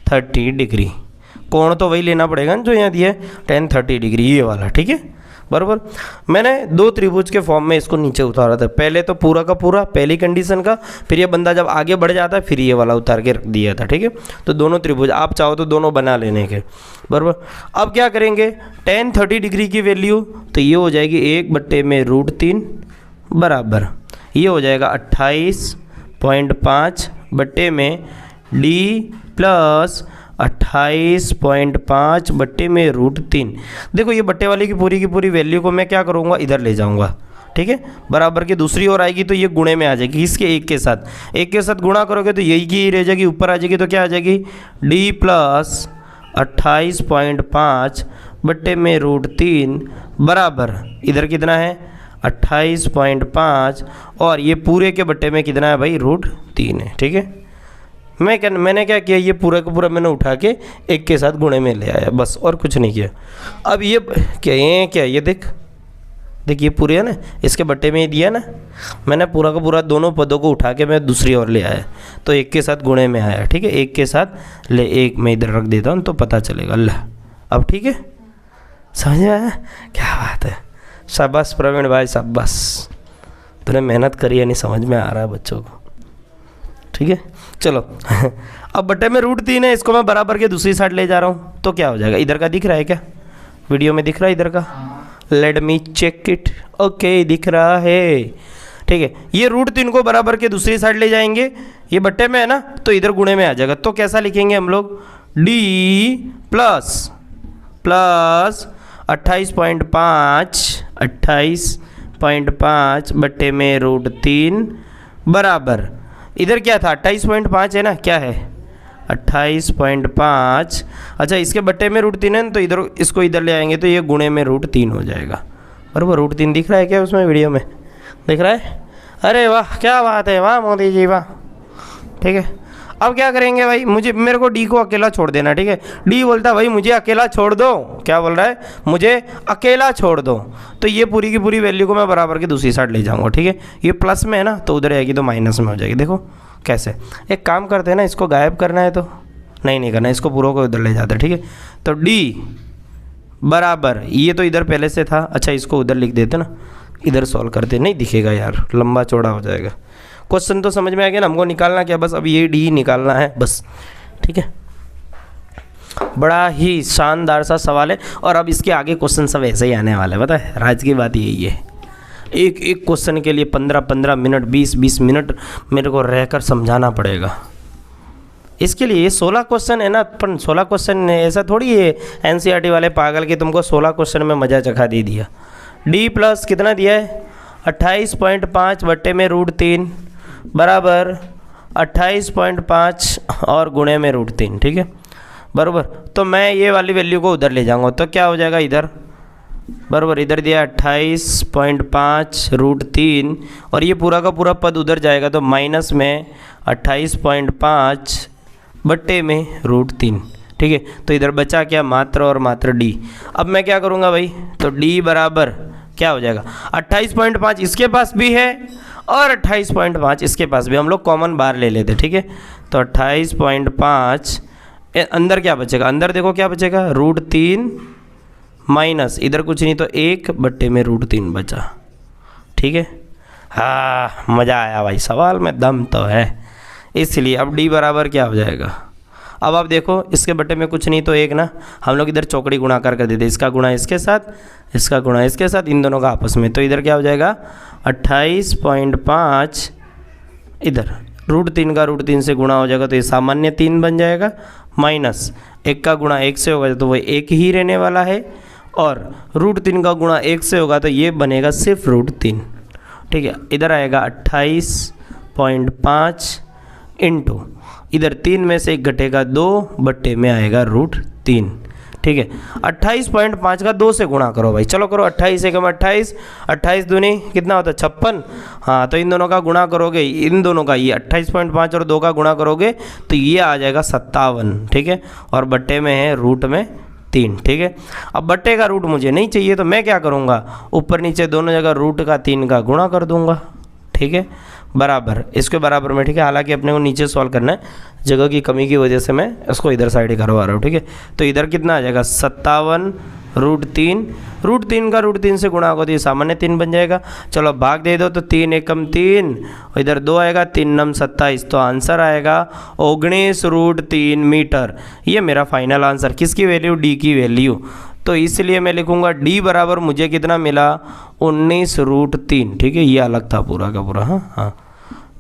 30 डिग्री, कोण तो वही लेना पड़ेगा ना जो यहाँ दिया है, tan 30 डिग्री, ये वाला, ठीक है बराबर। मैंने दो त्रिभुज के फॉर्म में इसको नीचे उतारा था, पहले तो पूरा का पूरा पहली कंडीशन का, फिर ये बंदा जब आगे बढ़ जाता है फिर ये वाला उतार के रख दिया था, ठीक है। तो दोनों त्रिभुज आप चाहो तो दोनों बना लेने के, बराबर। अब क्या करेंगे, tan 30 डिग्री की वैल्यू तो ये हो जाएगी 1 बट्टे में √3 बराबर, ये हो जाएगा 28.5 बट्टे में d प्लस 28.5 बट्टे में √3। देखो ये बट्टे वाले की पूरी वैल्यू को मैं क्या करूँगा, इधर ले जाऊँगा, ठीक है। बराबर के दूसरी ओर आएगी तो ये गुणे में आ जाएगी, इसके एक के साथ गुणा करोगे तो यही की रह जाएगी, ऊपर आ जाएगी तो क्या आ जाएगी d प्लस 28.5 बट्टे में √3 बराबर, इधर कितना है 28.5 और ये पूरे के बट्टे में कितना है भाई √3 है, ठीक है। मैंने क्या किया, ये पूरा का पूरा मैंने उठा के एक के साथ गुणे में ले आया, बस और कुछ नहीं किया। अब ये क्या ये देख ये पूरे है ना, इसके बट्टे में ही दिया ना, मैंने पूरा का पूरा दोनों पदों को उठा के मैं दूसरी ओर ले आया तो एक के साथ गुणे में आया, ठीक है। एक के साथ ले, एक मैं इधर रख देता हूँ तो पता चलेगा अल्लाह। अब ठीक है, समझ में आया, क्या बात है, शाबाश प्रवीण भाई शाबाश, तूने मेहनत करी है, नहीं समझ में आ रहा है बच्चों को, ठीक है। चलो अब बट्टे में √3 है, इसको मैं बराबर के दूसरी साइड ले जा रहा हूँ तो क्या हो जाएगा, इधर का दिख रहा है क्या, वीडियो में दिख रहा है इधर का, let me check it, okay दिख रहा है, ठीक है। ये √3 को बराबर के दूसरी साइड ले जाएंगे, ये बट्टे में है ना तो इधर गुणे में आ जाएगा, तो कैसा लिखेंगे हम लोग, d प्लस 28.5 बट्टे में √3 बराबर, इधर क्या था 28.5 है ना, क्या है 28.5, अच्छा इसके बट्टे में √3 है ना तो इधर इसको इधर ले आएंगे तो ये गुणे में √3 हो जाएगा, बराबर। √3 दिख रहा है क्या उसमें, वीडियो में दिख रहा है, अरे वाह क्या बात है, वाह मोदी जी वाह, ठीक है। अब क्या करेंगे भाई, मेरे को डी को अकेला छोड़ देना, ठीक है। डी बोलता है भाई मुझे अकेला छोड़ दो, क्या बोल रहा है, मुझे अकेला छोड़ दो, तो ये पूरी की पूरी वैल्यू को मैं बराबर की दूसरी साइड ले जाऊंगा, ठीक है। ये प्लस में है ना तो उधर आएगी तो माइनस में हो जाएगी, देखो कैसे। एक काम करते हैं ना, इसको गायब करना है तो नहीं करना, इसको पूरा को उधर ले जाते हैं, ठीक है। तो डी बराबर, ये तो इधर पहले से था, अच्छा इसको उधर लिख देते ना, इधर सॉल्व करते, नहीं दिखेगा यार, लंबा चौड़ा हो जाएगा। क्वेश्चन तो समझ में आ गया ना, हमको निकालना क्या, बस अब ये डी निकालना है बस, ठीक है। बड़ा ही शानदार सा सवाल है और अब इसके आगे क्वेश्चन सब ऐसे ही आने वाले हैं, पता है, राज की बात यही है। एक क्वेश्चन के लिए 15 मिनट 20 मिनट मेरे को रहकर समझाना पड़ेगा। इसके लिए 16 क्वेश्चन है ना, पर 16 क्वेश्चन ऐसा थोड़ी है एनसीईआरटी वाले पागल के तुमको 16 क्वेश्चन में मजा चखा दे दिया। डी प्लस कितना दिया है 28.5 बट्टे में √3 बराबर 28.5 और गुणे में √3, ठीक है बराबर। तो मैं ये वाली वैल्यू को उधर ले जाऊंगा तो क्या हो जाएगा इधर, बराबर इधर दिया 28.5 √3 और ये पूरा का पूरा पद उधर जाएगा तो माइनस में 28.5 बट्टे में √3, ठीक है। तो इधर बचा क्या, मात्र और मात्र डी। अब मैं क्या करूँगा भाई, तो डी बराबर क्या हो जाएगा 28.5 इसके पास भी है और 28.5 इसके पास भी, हम लोग कॉमन बार ले लेते, ठीक है। तो 28.5 अंदर क्या बचेगा, अंदर देखो क्या बचेगा √3 माइनस इधर कुछ नहीं तो 1 बट्टे में √3 बचा, ठीक है। हाँ मज़ा आया भाई, सवाल में दम तो है, इसलिए अब डी बराबर क्या हो जाएगा। अब आप देखो इसके बट्टे में कुछ नहीं तो 1 ना, हम लोग इधर चौकड़ी गुणाकार कर देते, इसका गुणा इसके साथ, इसका गुणा इसके साथ, इन दोनों का आपस में, तो इधर क्या हो जाएगा 28.5 इधर √3 का √3 से गुणा हो जाएगा तो ये सामान्य 3 बन जाएगा, माइनस 1 का गुणा 1 से होगा तो वो 1 ही रहने वाला है, और √3 का गुणा 1 से होगा तो ये बनेगा सिर्फ √3, ठीक है। इधर आएगा 28.5 इंटू इधर 3 में से 1 घटेगा 2 बट्टे में आएगा √3, ठीक है। 28.5 का 2 से गुणा करो भाई, चलो करो। 28 एकम 28, 28 दूनी कितना होता है 56। हाँ, तो इन दोनों का गुणा करोगे, इन दोनों का, ये 28.5 और 2 का गुणा करोगे तो ये आ जाएगा 57, ठीक है। और बट्टे में है रूट में 3, ठीक है। अब बट्टे का रूट मुझे नहीं चाहिए तो मैं क्या करूँगा, ऊपर नीचे दोनों जगह रूट का 3 का गुणा कर दूंगा, ठीक है, बराबर इसके बराबर में, ठीक है। हालांकि अपने को नीचे सॉल्व करना है, जगह की कमी की वजह से मैं इसको इधर साइड ही करवा रहा हूँ, ठीक है। तो इधर कितना आ जाएगा 57 रूट 3, रूट 3 का रूट 3 से गुणा होगा तो ये सामान्य 3 बन जाएगा। चलो भाग दे दो तो 3 एकम 3, और इधर 2 आएगा, 3 नम 27, तो आंसर आएगा 19 रूट 3 मीटर। ये मेरा फाइनल आंसर, किसकी वैल्यू, डी की वैल्यू। तो इसलिए मैं लिखूंगा डी बराबर मुझे कितना मिला 19 रूट 3, ठीक है। ये अलग था पूरा का पूरा, हाँ।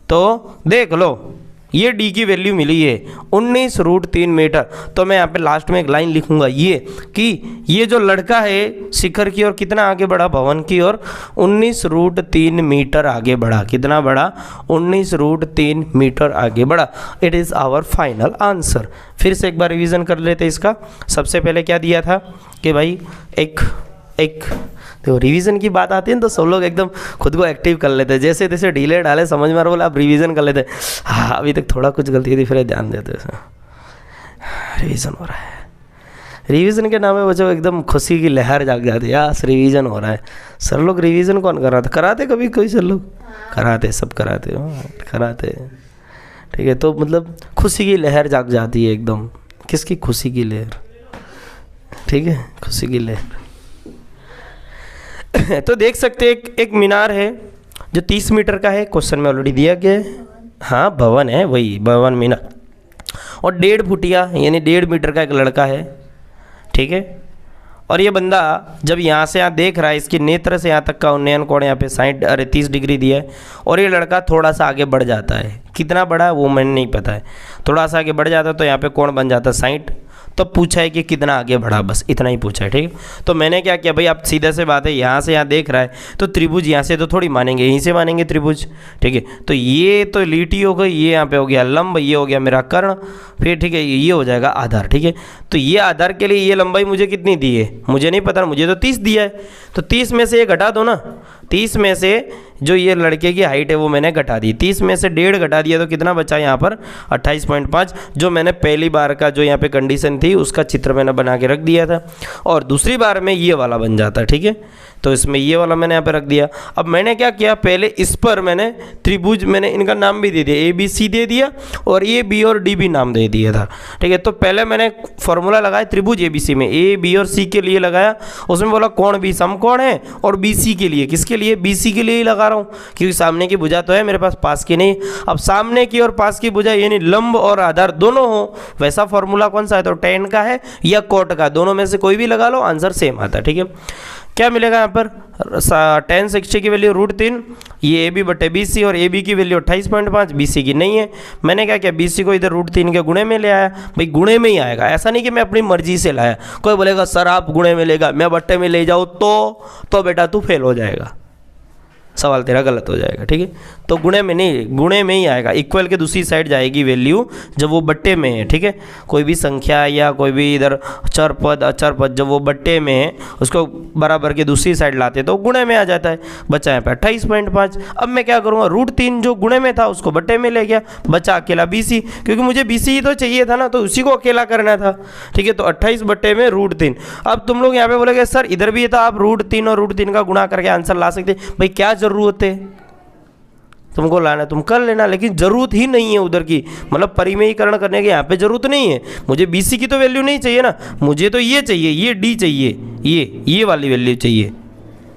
तो देख लो ये डी की वैल्यू मिली है 19 रूट 3 मीटर। तो मैं यहाँ पे लास्ट में एक लाइन लिखूंगा ये कि ये जो लड़का है शिखर की ओर कितना आगे बढ़ा, भवन की ओर 19 रूट 3 मीटर आगे बढ़ा। कितना बढ़ा, 19 रूट 3 मीटर आगे बढ़ा। It is our final answer. फिर से एक बार रिवीजन कर लेते इसका। सबसे पहले क्या दिया था कि भाई एक तो रिवीजन की बात आती है ना तो सब लोग एकदम खुद को एक्टिव कर लेते हैं, जैसे तैसे ढीले डाले समझ में आ रहा, बोला आप रिवीजन कर लेते। हाँ, अभी तक थोड़ा कुछ गलती थी, फिर ध्यान देते रिवीजन हो रहा है। रिवीजन के नाम पे बच्चों एकदम खुशी की लहर जाग जाती है, यार रिवीजन हो रहा है। सर लोग रिवीजन कौन कर रहा था, कराते कभी कोई सर लोग कराते, सब कराते, कराते, ठीक है। तो मतलब खुशी की लहर जाग जाती है एकदम। किसकी खुशी की लहर, ठीक है, खुशी की लहर। तो देख सकते हैं एक मीनार है जो 30 मीटर का है, क्वेश्चन में ऑलरेडी दिया गया है। हाँ, भवन है, वही भवन मीनार। और 1.5 फुटिया यानी 1.5 मीटर का एक लड़का है, ठीक है। और ये बंदा जब यहाँ से यहाँ देख रहा है, इसकी नेत्र से यहाँ तक का उन्नयन कोण यहाँ पे 30 डिग्री दिया है। और ये लड़का थोड़ा सा आगे बढ़ जाता है, कितना बड़ा है वो मैंने नहीं पता है, थोड़ा सा आगे बढ़ जाता है तो यहाँ पे कोण बन जाता है 60। तो पूछा है कि कितना आगे बढ़ा, बस इतना ही पूछा है, ठीक है। तो मैंने क्या किया भाई, आप सीधा से बात है, यहाँ से यहाँ देख रहा है तो त्रिभुज यहाँ से तो थोड़ी मानेंगे, यहीं से मानेंगे त्रिभुज, ठीक है। तो ये तो लीटी हो गई, ये यहाँ पे हो गया लंब, ये हो गया मेरा कर्ण, फिर ठीक है ये हो जाएगा आधार, ठीक है। तो ये आधार के लिए ये लंबाई मुझे कितनी दी है मुझे नहीं पता, मुझे तो 30 दिया है। तो 30 में से ये घटा दो ना, 30 में से जो ये लड़के की हाइट है वो मैंने घटा दी, 30 में से 1.5 घटा दिया तो कितना बचा यहाँ पर 28.5। जो मैंने पहली बार का जो यहाँ पे कंडीशन थी उसका चित्र मैंने बना के रख दिया था, और दूसरी बार में ये वाला बन जाता, ठीक है। तो इसमें ये वाला मैंने यहाँ पे रख दिया। अब मैंने क्या किया, पहले इस पर मैंने त्रिभुज, मैंने इनका नाम भी दे दिया, ABC दे दिया और AB और D भी नाम दे दिया था, ठीक है। तो पहले मैंने फॉर्मूला लगाया त्रिभुज ABC में, A B और C के लिए लगाया, उसमें बोला कोण भी समकोण है, और BC के लिए, किसके लिए, BC के लिए ही लगा रहा हूँ क्योंकि सामने की भुजा तो है मेरे पास, पास की नहीं। अब सामने की और पास की भुजा यानी लंब और आधार दोनों हो, वैसा फॉर्मूला कौन सा है, तो tan का है या cot का, दोनों में से कोई भी लगा लो, आंसर सेम आता है, ठीक है। क्या मिलेगा यहाँ पर, tan 60 की वैल्यू √3, ये AB बटे BC, और AB की वैल्यू 28.5, BC की नहीं है। मैंने क्या किया, BC को इधर √3 के गुणे में ले आया, भाई गुणे में ही आएगा, ऐसा नहीं कि मैं अपनी मर्जी से लाया। कोई बोलेगा सर आप गुणे में लेगा, मैं बट्टे में ले जाऊँ तो बेटा तू फेल हो जाएगा, सवाल तेरा गलत हो जाएगा, ठीक है। तो गुणे में नहीं, गुणे में ही आएगा, इक्वल के दूसरी साइड जाएगी वैल्यू जब वो बट्टे में है, ठीक है। कोई भी संख्या या कोई भी इधर चर पद अचर पद जब वो बट्टे में है उसको बराबर के दूसरी साइड लाते तो गुणे में आ जाता है। बचा यहाँ पे 28.5। अब मैं क्या करूँगा, √3 जो गुणे में था उसको बट्टे में ले गया, बचा अकेला BC, क्योंकि मुझे BC ही तो चाहिए था ना, तो उसी को अकेला करना था, ठीक है। तो 28 बट्टे में √3। अब तुम लोग यहाँ पे बोलेगे सर इधर भी था, आप √3 और √3 का गुणा करके आंसर ला सकते, भाई क्या जरूरत है तुमको लाना, तुम कर लेना, लेकिन जरूरत ही नहीं है उधर की, मतलब परिमेयीकरण करने की यहाँ पे जरूरत नहीं है। मुझे BC की तो वैल्यू नहीं चाहिए ना, मुझे तो ये चाहिए, ये D चाहिए, ये वाली वैल्यू चाहिए,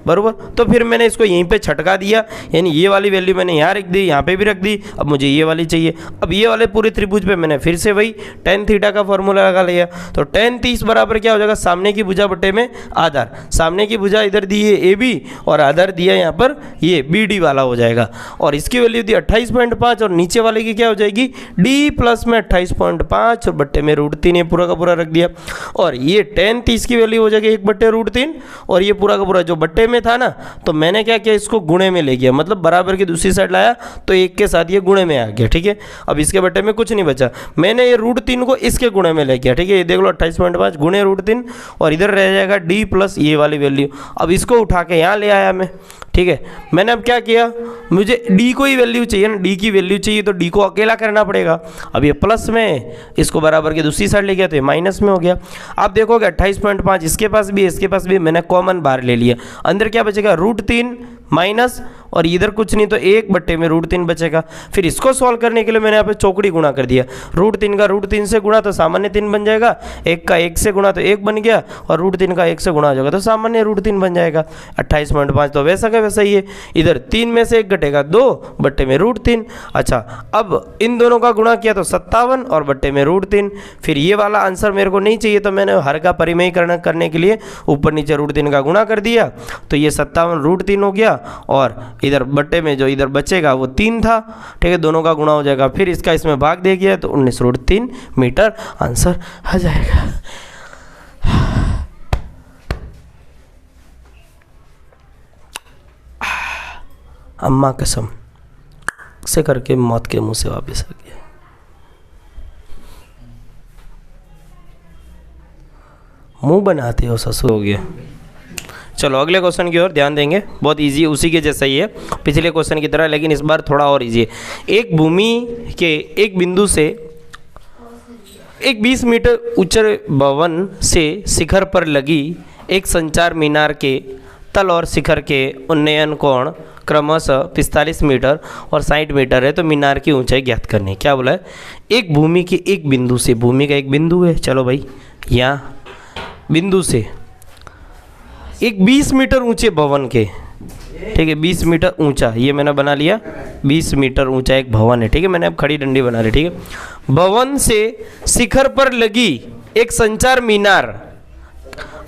बरोबर। तो फिर मैंने इसको यहीं पे छटका दिया, यानी ये वाली वैल्यू मैंने यहाँ रख दी, यहाँ पे भी रख दी। अब मुझे ये वाली चाहिए। अब ये वाले पूरे त्रिभुज पे मैंने फिर से वही tan थीटा का फॉर्मूला लगा लिया। तो tan 30 बराबर क्या हो जाएगा, सामने की भुजा बटे में आधार, सामने की भुजा इधर दी है AB और आधार दिया यहाँ पर ये BD वाला हो जाएगा। और इसकी वैल्यू दी 28.5 और नीचे वाले की क्या हो जाएगी D प्लस में 28.5 और बट्टे में √3, ये पूरा का पूरा रख दिया। और ये tan 30 की वैल्यू हो जाएगी 1/√3 और ये पूरा का पूरा जो बट्टे में था ना, तो मैंने क्या किया, इसको गुणे में ले गया, मतलब बराबर की दूसरी साइड लाया तो 1 के साथ ये गुणे में आ गया, ठीक है। अब इसके बटे में कुछ नहीं बचा, मैंने ये √3 को इसके गुणे में ले गया, ठीक है। ये देख लो 28.5 गुणे √3, और इधर रह जाएगा d प्लस ये वाली वैल्यू। अब इसको उठा के यहाँ ले आया मैं, ठीक है। मैंने अब क्या किया, मुझे d को ही वैल्यू चाहिए ना, d की वैल्यू चाहिए तो d को अकेला करना पड़ेगा। अब ये प्लस में, इसको बराबर की दूसरी साइड ले गया तो ये माइनस में हो गया। आप देखोगे 28.5 इसके पास भी, इसके पास भी, मैंने कॉमन बाहर ले लिया, अंदर क्या बचेगा, √3 माइनस, और इधर कुछ नहीं तो 1 बट्टे में √3 बचेगा। फिर इसको सॉल्व करने के लिए मैंने यहाँ पे चौकड़ी गुणा कर दिया, √3 का √3 से गुणा तो सामान्य 3 बन जाएगा, 1 का 1 से गुणा तो 1 बन गया, और √3 का 1 से गुणा हो जाएगा तो सामान्य √3 बन जाएगा। 28.5 तो वैसा का वैसा ही है, इधर 3 में से 1 घटेगा 2 बट्टे में √3। अच्छा, अब इन दोनों का गुणा किया तो 57 और बट्टे में √3। फिर ये वाला आंसर मेरे को नहीं चाहिए, तो मैंने हर का परिमेयीकरण करने के लिए ऊपर नीचे √3 का गुणा कर दिया, तो ये 57 √3 हो गया, और इधर बट्टे में जो इधर बचेगा वो 3 था, ठीक है, दोनों का गुणा हो जाएगा। फिर इसका इसमें भाग दे गया तो 19√3 मीटर आंसर आ जाएगा। अम्मा कसम से करके मौत के मुंह से वापस आ गया। मुंह बनाते हो ससुर, हो गया। चलो अगले क्वेश्चन की ओर ध्यान देंगे, बहुत इजी है, उसी के जैसा ही है पिछले क्वेश्चन की तरह, लेकिन इस बार थोड़ा और इजी है। एक भूमि के एक बिंदु से एक 20 मीटर ऊंचे भवन से शिखर पर लगी एक संचार मीनार के तल और शिखर के उन्नयन कोण क्रमशः 45 मीटर और 60 मीटर है, तो मीनार की ऊंचाई ज्ञात करनी है। क्या बोला है, एक भूमि के एक बिंदु से, भूमि का एक बिंदु है, चलो भाई यहाँ बिंदु से एक 20 मीटर ऊंचे भवन के, ठीक है, 20 मीटर ऊंचा, ये मैंने बना लिया 20 मीटर ऊंचा एक भवन है, ठीक है, मैंने अब खड़ी डंडी बना ली, ठीक है। भवन से शिखर पर लगी एक संचार मीनार,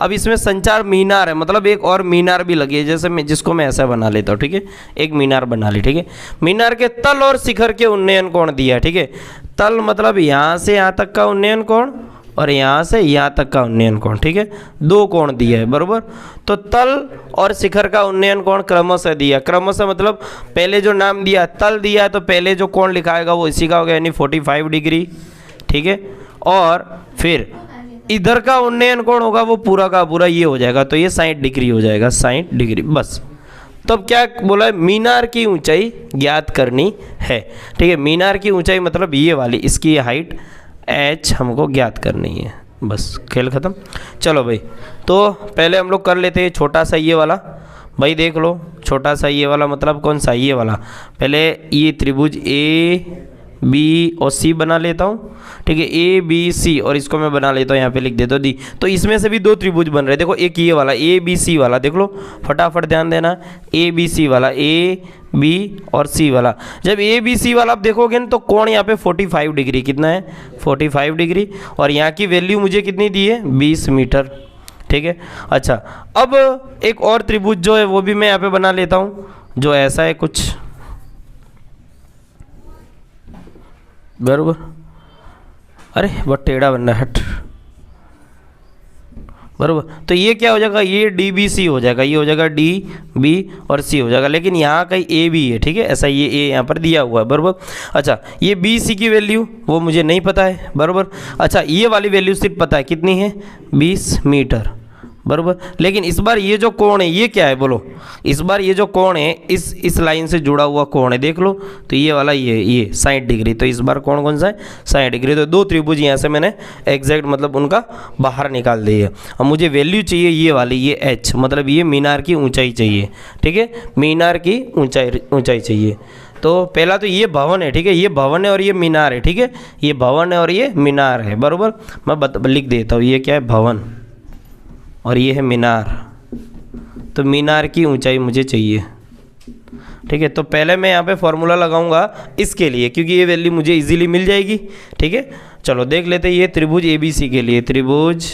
अब इसमें संचार मीनार है, मतलब एक और मीनार भी लगी है, जैसे मैं जिसको मैं ऐसा बना लेता हूँ, ठीक है, एक मीनार बना ली, ठीक है। मीनार के तल और शिखर के उन्नयन कोण दिया, ठीक है, तल मतलब यहाँ से यहाँ तक का उन्नयन कोण, और यहाँ से यहाँ तक का उन्नयन कोण, ठीक है, 2 कोण दिया है, बरोबर। तो तल और शिखर का उन्नयन कोण क्रमशः दिया, क्रमशः मतलब पहले जो नाम दिया तल दिया है तो पहले जो कोण लिखाएगा वो इसी का होगा, यानी 45 डिग्री, ठीक है, और फिर इधर का उन्नयन कोण होगा वो पूरा का पूरा ये हो जाएगा, तो ये 60 डिग्री हो जाएगा, 60 डिग्री बस। तो अब क्या बोला है, मीनार की ऊंचाई ज्ञात करनी है, ठीक है, मीनार की ऊंचाई मतलब ये वाली, इसकी हाइट h हमको ज्ञात करनी है, बस खेल ख़त्म। चलो भाई, तो पहले हम लोग कर लेते हैं छोटा सा ये वाला, भाई देख लो, छोटा सा ये वाला मतलब कौन सा, ये वाला। पहले ये त्रिभुज A B और C बना लेता हूँ, ठीक है, A B C, और इसको मैं बना लेता हूँ, यहाँ पे लिख देता हूँ D। तो इसमें से भी 2 त्रिभुज बन रहे, देखो, एक ये वाला A B C वाला, देख लो फटाफट ध्यान देना, A B C वाला, A B और C वाला। जब A B C वाला आप देखोगे ना तो कोण यहाँ पे 45 डिग्री, कितना है 45 डिग्री, और यहाँ की वैल्यू मुझे कितनी दी है 20 मीटर, ठीक है। अच्छा, अब एक और त्रिभुज जो है वो भी मैं यहाँ पे बना लेता हूँ, जो ऐसा है कुछ, बरोबर, अरे बहुत टेढ़ा बन रहा है, हट, बरोबर। तो ये क्या हो जाएगा, ये DBC हो जाएगा, ये हो जाएगा DB और C हो जाएगा, लेकिन यहाँ कहीं AB है, ठीक है, ऐसा ये A यहाँ पर दिया हुआ है, बरोबर। अच्छा, ये BC की वैल्यू वो मुझे नहीं पता है, बरोबर। अच्छा, ये वाली वैल्यू सिर्फ पता है, कितनी है 20 मीटर, बरोबर। लेकिन इस बार ये जो कोण है ये क्या है बोलो, इस बार ये जो कोण है इस लाइन से जुड़ा हुआ कोण है, देख लो, तो ये वाला ये 60 डिग्री, तो इस बार कोण कौन सा है 60 डिग्री। तो 2 त्रिभुज यहाँ से मैंने एग्जैक्ट मतलब उनका बाहर निकाल दिया। अब मुझे वैल्यू चाहिए ये वाली, ये h, मतलब ये मीनार की ऊंचाई चाहिए, ठीक है, मीनार की ऊंचाई चाहिए। तो पहला तो ये भवन है, ठीक है, ये भवन है और ये मीनार है, ठीक है, ये भवन है और ये मीनार है, बरोबर। मैं लिख देता हूँ, ये क्या है भवन और ये है मीनार, तो मीनार की ऊंचाई मुझे चाहिए, ठीक है। तो पहले मैं यहाँ पे फॉर्मूला लगाऊंगा इसके लिए, क्योंकि ये वैल्यू मुझे इजीली मिल जाएगी, ठीक है। चलो देख लेते हैं ये त्रिभुज ABC के लिए, त्रिभुज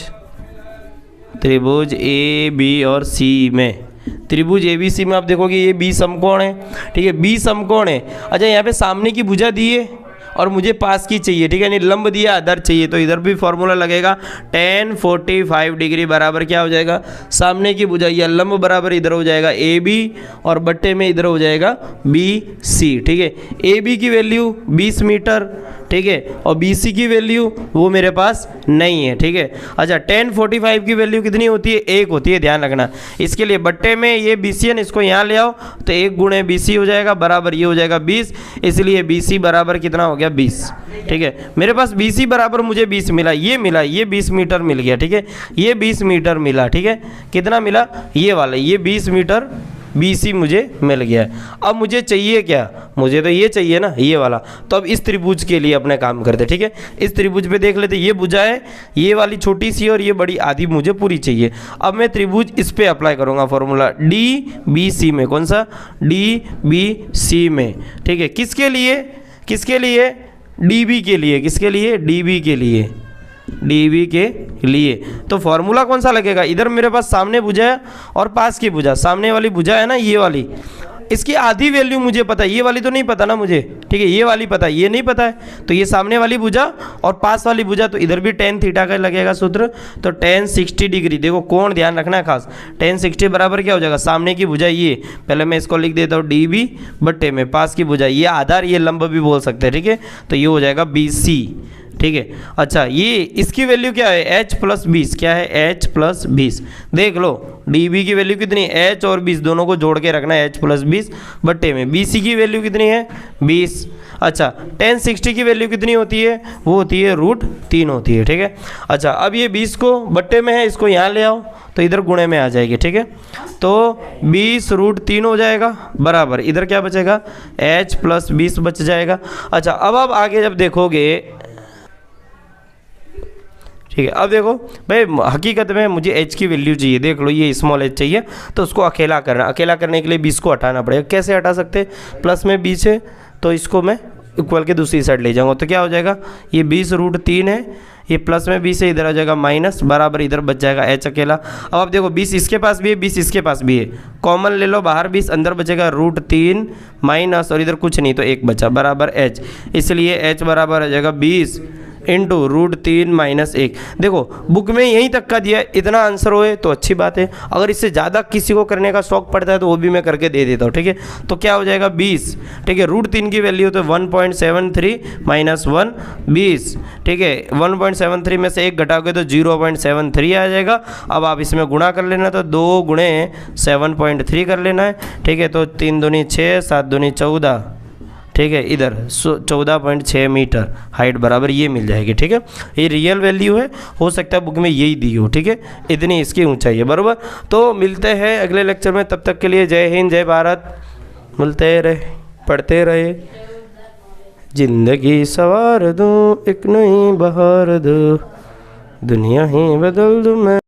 A B और C में, त्रिभुज ABC में आप देखोगे ये B समकोण है, ठीक है, B समकोण है। अच्छा, यहाँ पे सामने की भुजा दी है और मुझे पास की चाहिए, ठीक है, यानी लंब दिया आधार चाहिए, तो इधर भी फॉर्मूला लगेगा tan 45 डिग्री बराबर क्या हो जाएगा, सामने की भुजा या लंब बराबर इधर हो जाएगा AB और बट्टे में इधर हो जाएगा BC, ठीक है। AB की वैल्यू 20 मीटर, ठीक है, और BC की वैल्यू वो मेरे पास नहीं है, ठीक है। अच्छा, tan 45 की वैल्यू कितनी होती है, 1 होती है, ध्यान रखना। इसके लिए बट्टे में ये BC है, इसको यहाँ ले आओ तो 1 गुणे BC हो जाएगा बराबर ये हो जाएगा 20, इसलिए BC बराबर कितना हो गया 20, ठीक है। मेरे पास BC बराबर मुझे 20 मिला, ये 20 मीटर मिल गया, ठीक है, ये 20 मीटर मिला, ठीक है। कितना मिला, ये वाला, ये 20 मीटर BC मुझे मिल गया। अब मुझे चाहिए क्या, मुझे तो ये चाहिए ना, ये वाला। तो अब इस त्रिभुज के लिए अपने काम करते, ठीक है। इस त्रिभुज पे देख लेते, ये भुजा है, ये वाली छोटी सी और ये बड़ी आधी मुझे पूरी चाहिए। अब मैं त्रिभुज इस पे अप्लाई करूँगा फॉर्मूला DBC में, कौन सा, DBC में, ठीक है। किसके लिए, किसके लिए, DB के लिए, किसके लिए, DB के लिए, DB के लिए। तो फॉर्मूला कौन सा लगेगा, इधर मेरे पास सामने भुजा है और पास की भुजा, सामने वाली भुजा है ना ये वाली, इसकी आधी वैल्यू मुझे पता है, ये वाली तो नहीं पता ना मुझे, ठीक है, ये वाली पता है, ये नहीं पता है, तो ये सामने वाली भुजा और पास वाली भुजा, तो इधर भी tan थीटा का लगेगा सूत्र, तो tan 60 डिग्री, देखो कोण ध्यान रखना है खास, tan 60 बराबर क्या हो जाएगा, सामने की भुजा ये, पहले मैं इसको लिख देता हूँ DB बट्टे में पास की भुजा, ये आधार, ये लंब भी बोल सकते हैं, ठीक है, तो ये हो जाएगा BC, ठीक है। अच्छा, ये इसकी वैल्यू क्या है, H + 20, क्या है, H + 20, देख लो DB की वैल्यू कितनी है, H और 20 दोनों को जोड़ के रखना है, H + 20 बट्टे में BC की वैल्यू कितनी है 20। अच्छा, tan 60 की वैल्यू कितनी होती है, वो होती है √3 होती है, ठीक है। अच्छा, अब ये 20 को बट्टे में है, इसको यहाँ ले आओ तो इधर गुणे में आ जाएगी, ठीक है, तो 20 √3 हो जाएगा बराबर, इधर क्या बचेगा, H + 20 बच जाएगा। अच्छा, अब आगे जब देखोगे, ठीक है, अब देखो भाई हकीकत में मुझे H की वैल्यू चाहिए, देख लो ये स्मॉल h चाहिए, तो उसको अकेला करना, अकेला करने के लिए 20 को हटाना पड़ेगा। कैसे हटा सकते हैं, प्लस में 20 है तो इसको मैं इक्वल के दूसरी साइड ले जाऊंगा, तो क्या हो जाएगा, ये 20 √3 है, ये प्लस में 20 है, इधर आ जाएगा माइनस बराबर, इधर बच जाएगा H अकेला। अब आप देखो 20 इसके पास भी है, 20 इसके पास भी है, कॉमन ले लो बाहर 20, अंदर बचेगा √3 माइनस और इधर कुछ नहीं तो 1 बचा बराबर H, इसलिए H बराबर आ जाएगा 20 इंटू √3 - 1। देखो बुक में यहीं तक का दिया है, इतना आंसर होए तो अच्छी बात है, अगर इससे ज़्यादा किसी को करने का शौक पड़ता है तो वो भी मैं करके दे देता हूँ, ठीक है। तो क्या हो जाएगा 20, ठीक है, √3 की वैल्यू तो 1.73 - 1 20, ठीक है, 1.73 में से 1 घटाओगे तो 0.73 आ जाएगा। अब आप इसमें गुणा कर लेना, तो 2 गुणे 7.3 कर लेना है, ठीक है, तो 3 दूनी 6, 7 दूनी 14, ठीक है, इधर 14.6 मीटर हाइट बराबर ये मिल जाएगी, ठीक है। ये रियल वैल्यू है, हो सकता है बुक में यही दी हो, ठीक है, इतनी इसकी ऊंचाई है बराबर। तो मिलते हैं अगले लेक्चर में, तब तक के लिए जय हिंद जय भारत, मिलते रहे, पढ़ते रहे, जिंदगी सवार दूँ एक नई बहार दूँ, दुनिया ही बदल दूँ मैं।